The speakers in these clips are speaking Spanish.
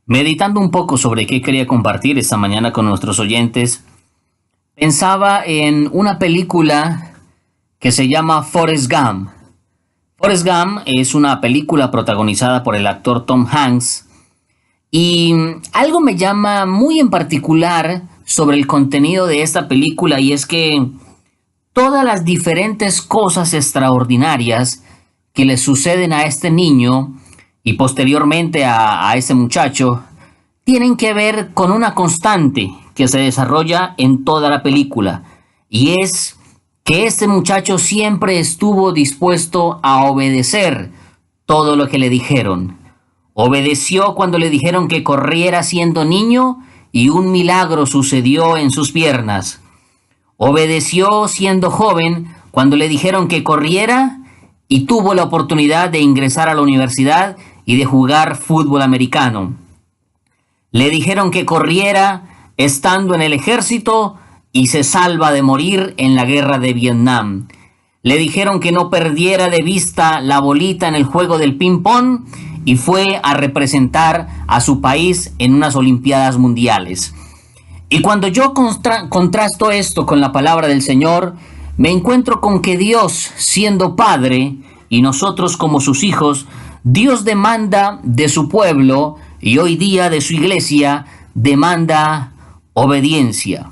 Meditando un poco sobre qué quería compartir esta mañana con nuestros oyentes, pensaba en una película que se llama Forrest Gump. Forrest Gump es una película protagonizada por el actor Tom Hanks y algo me llama muy en particular sobre el contenido de esta película, y es que todas las diferentes cosas extraordinarias que le suceden a este niño y posteriormente a ese muchacho tienen que ver con una constante que se desarrolla en toda la película, y es que este muchacho siempre estuvo dispuesto a obedecer todo lo que le dijeron. Obedeció cuando le dijeron que corriera siendo niño y un milagro sucedió en sus piernas. Obedeció siendo joven cuando le dijeron que corriera y tuvo la oportunidad de ingresar a la universidad y de jugar fútbol americano. Le dijeron que corriera estando en el ejército y se salva de morir en la guerra de Vietnam. Le dijeron que no perdiera de vista la bolita en el juego del ping-pong y fue a representar a su país en unas Olimpiadas Mundiales. Y cuando yo contrasto esto con la palabra del Señor, me encuentro con que Dios, siendo Padre, y nosotros como sus hijos, Dios demanda de su pueblo, y hoy día de su iglesia, demanda obediencia.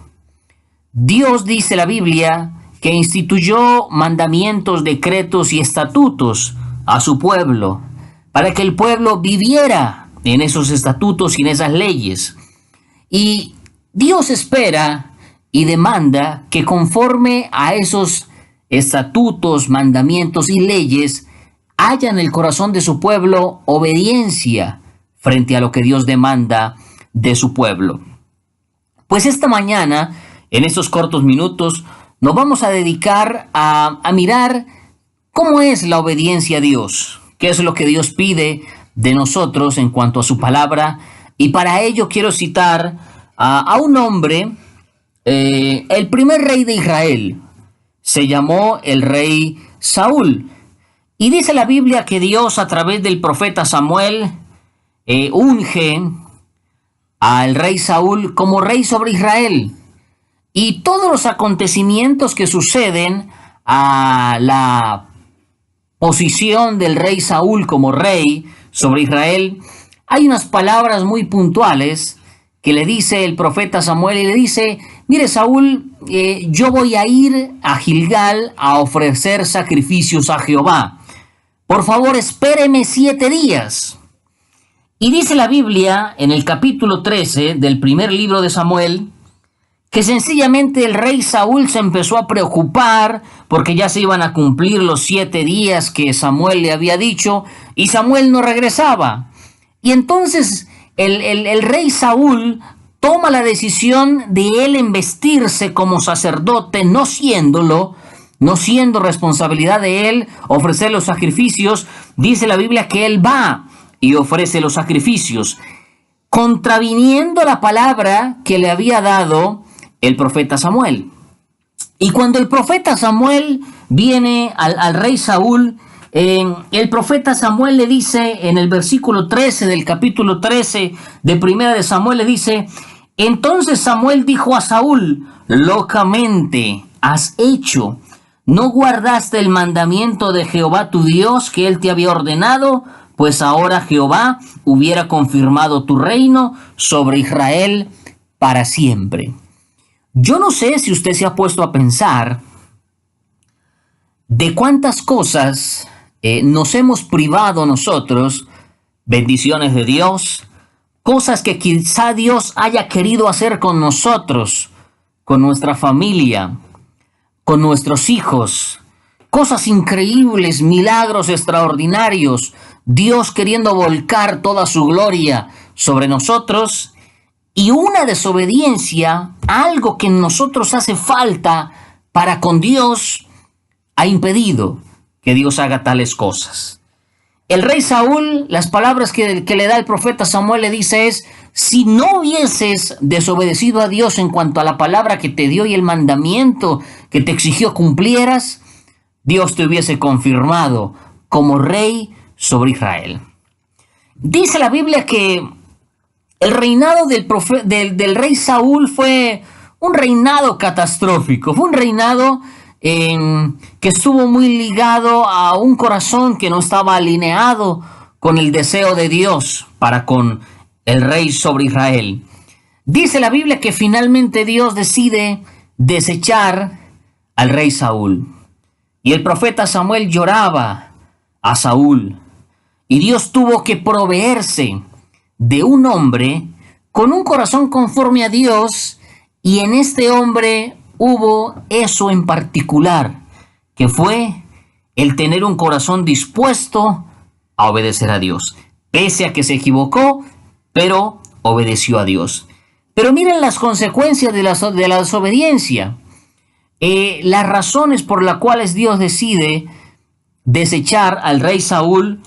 Dios, dice la Biblia, que instituyó mandamientos, decretos y estatutos a su pueblo, para que el pueblo viviera en esos estatutos y en esas leyes. Y Dios espera y demanda que conforme a esos estatutos, mandamientos y leyes, haya en el corazón de su pueblo obediencia frente a lo que Dios demanda de su pueblo. Pues esta mañana, en estos cortos minutos, nos vamos a dedicar a mirar cómo es la obediencia a Dios, qué es lo que Dios pide de nosotros en cuanto a su palabra. Y para ello quiero citar a un hombre, el primer rey de Israel. Se llamó el rey Saúl. Y dice la Biblia que Dios, a través del profeta Samuel, unge al rey Saúl como rey sobre Israel. Y todos los acontecimientos que suceden a la posición del rey Saúl como rey sobre Israel, hay unas palabras muy puntuales que le dice el profeta Samuel, y le dice: mire, Saúl, yo voy a ir a Gilgal a ofrecer sacrificios a Jehová. Por favor, espéreme 7 días. Y dice la Biblia en el capítulo 13 del primer libro de Samuel, que sencillamente el rey Saúl se empezó a preocupar porque ya se iban a cumplir los 7 días que Samuel le había dicho y Samuel no regresaba. Y entonces el rey Saúl toma la decisión de él investirse como sacerdote, no siendo responsabilidad de él ofrecer los sacrificios. Dice la Biblia que él va y ofrece los sacrificios, contraviniendo la palabra que le había dado el profeta Samuel. Y cuando el profeta Samuel viene al rey Saúl, el profeta Samuel le dice en el versículo 13 del capítulo 13 de primera de Samuel, le dice: entonces Samuel dijo a Saúl: locamente has hecho, no guardaste el mandamiento de Jehová tu Dios que él te había ordenado, pues ahora Jehová hubiera confirmado tu reino sobre Israel para siempre. Yo no sé si usted se ha puesto a pensar de cuántas cosas nos hemos privado nosotros, bendiciones de Dios, cosas que quizá Dios haya querido hacer con nosotros, con nuestra familia, con nuestros hijos, cosas increíbles, milagros extraordinarios, Dios queriendo volcar toda su gloria sobre nosotros, y una desobediencia, algo que en nosotros hace falta para con Dios, ha impedido que Dios haga tales cosas. El rey Saúl, las palabras que le da el profeta Samuel, le dice es: si no hubieses desobedecido a Dios en cuanto a la palabra que te dio y el mandamiento que te exigió cumplieras, Dios te hubiese confirmado como rey sobre Israel. Dice la Biblia que El reinado del rey Saúl fue un reinado catastrófico, fue un reinado que estuvo muy ligado a un corazón que no estaba alineado con el deseo de Dios para con el rey sobre Israel. Dice la Biblia que finalmente Dios decide desechar al rey Saúl. Y el profeta Samuel lloraba a Saúl. Y Dios tuvo que proveerse de un hombre con un corazón conforme a Dios, y en este hombre hubo eso en particular, que fue el tener un corazón dispuesto a obedecer a Dios, pese a que se equivocó, pero obedeció a Dios. Pero miren las consecuencias de la desobediencia. Las razones por las cuales Dios decide desechar al rey Saúl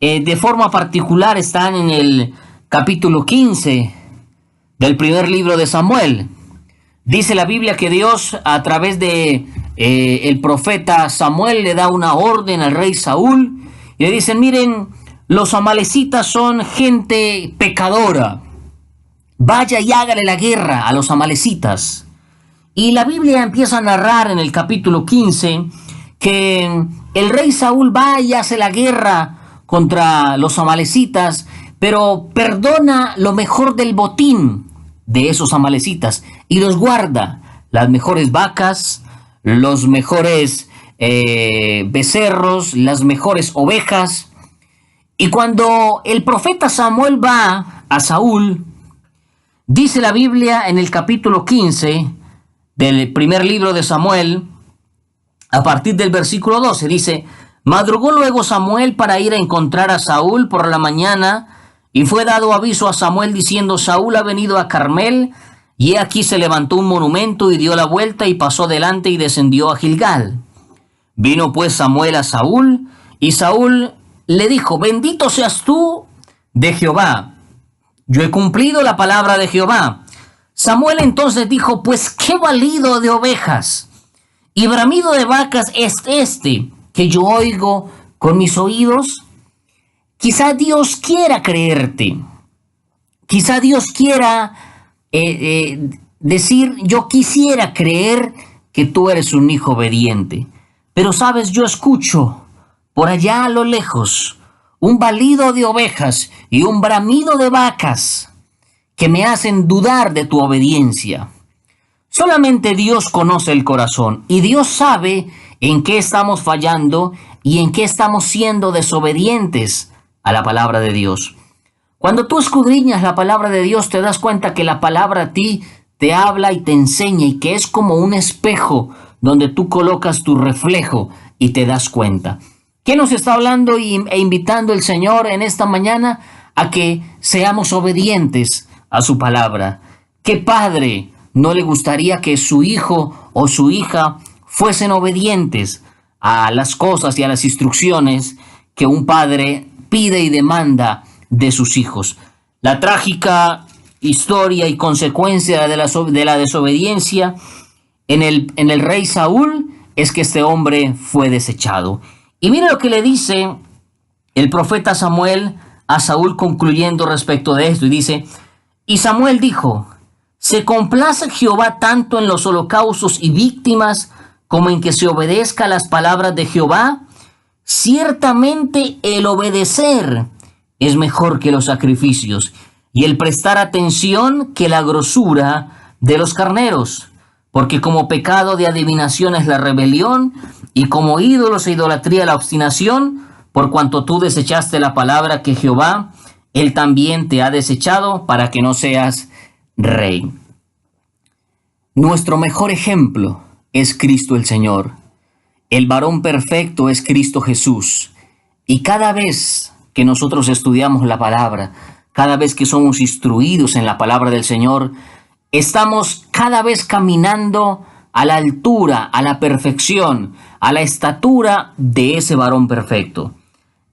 de forma particular están en el capítulo 15 del primer libro de Samuel. Dice la Biblia que Dios, a través de el profeta Samuel, le da una orden al rey Saúl y le dicen: miren, los amalecitas son gente pecadora, vaya y hágale la guerra a los amalecitas. Y la Biblia empieza a narrar en el capítulo 15 que el rey Saúl va y hace la guerra contra los amalecitas, pero perdona lo mejor del botín de esos amalecitas y los guarda: las mejores vacas, los mejores becerros, las mejores ovejas. Y cuando el profeta Samuel va a Saúl, dice la Biblia en el capítulo 15 del primer libro de Samuel, a partir del versículo 12, dice: madrugó luego Samuel para ir a encontrar a Saúl por la mañana, y fue dado aviso a Samuel diciendo: Saúl ha venido a Carmel. Y aquí se levantó un monumento y dio la vuelta y pasó delante y descendió a Gilgal. Vino pues Samuel a Saúl, y Saúl le dijo: bendito seas tú de Jehová, yo he cumplido la palabra de Jehová. Samuel entonces dijo: pues qué balido de ovejas y bramido de vacas es este que yo oigo con mis oídos. Quizá Dios quiera creerte, quizá Dios quiera decir: yo quisiera creer que tú eres un hijo obediente. Pero sabes, yo escucho por allá a lo lejos un balido de ovejas y un bramido de vacas que me hacen dudar de tu obediencia. Solamente Dios conoce el corazón, y Dios sabe en qué estamos fallando y en qué estamos siendo desobedientes a la palabra de Dios. Cuando tú escudriñas la palabra de Dios, te das cuenta que la palabra a ti te habla y te enseña, y que es como un espejo donde tú colocas tu reflejo y te das cuenta. ¿Qué nos está hablando e invitando el Señor en esta mañana? A que seamos obedientes a su palabra. ¿Qué padre no le gustaría que su hijo o su hija fuesen obedientes a las cosas y a las instrucciones que un padre pide y demanda de sus hijos? La trágica historia y consecuencia de la desobediencia en el rey Saúl es que este hombre fue desechado. Y mire lo que le dice el profeta Samuel a Saúl concluyendo respecto de esto. Y dice: y Samuel dijo: ¿se complace Jehová tanto en los holocaustos y víctimas como en que se obedezca las palabras de Jehová? Ciertamente el obedecer es mejor que los sacrificios, y el prestar atención que la grosura de los carneros. Porque como pecado de adivinación es la rebelión, y como ídolos e idolatría la obstinación, por cuanto tú desechaste la palabra que Jehová, él también te ha desechado para que no seas rey. Nuestro mejor ejemplo es Cristo el Señor. El varón perfecto es Cristo Jesús. Y cada vez que nosotros estudiamos la palabra, cada vez que somos instruidos en la palabra del Señor, estamos cada vez caminando a la altura, a la perfección, a la estatura de ese varón perfecto.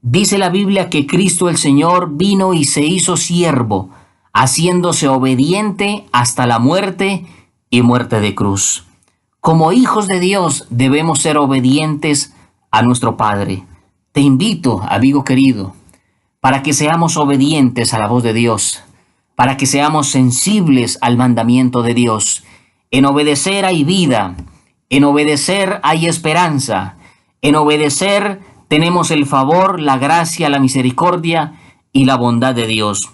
Dice la Biblia que Cristo el Señor vino y se hizo siervo, haciéndose obediente hasta la muerte y muerte de cruz. Como hijos de Dios debemos ser obedientes a nuestro Padre. Te invito, amigo querido, para que seamos obedientes a la voz de Dios, para que seamos sensibles al mandamiento de Dios. En obedecer hay vida, en obedecer hay esperanza, en obedecer tenemos el favor, la gracia, la misericordia y la bondad de Dios.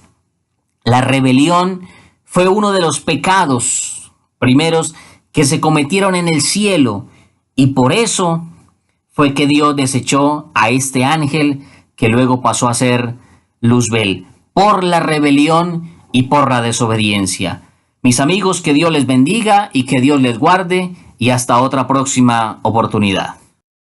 La rebelión fue uno de los pecados primeros que se cometieron en el cielo, y por eso fue que Dios desechó a este ángel que luego pasó a ser Luzbel, por la rebelión y por la desobediencia. Mis amigos, que Dios les bendiga y que Dios les guarde, y hasta otra próxima oportunidad.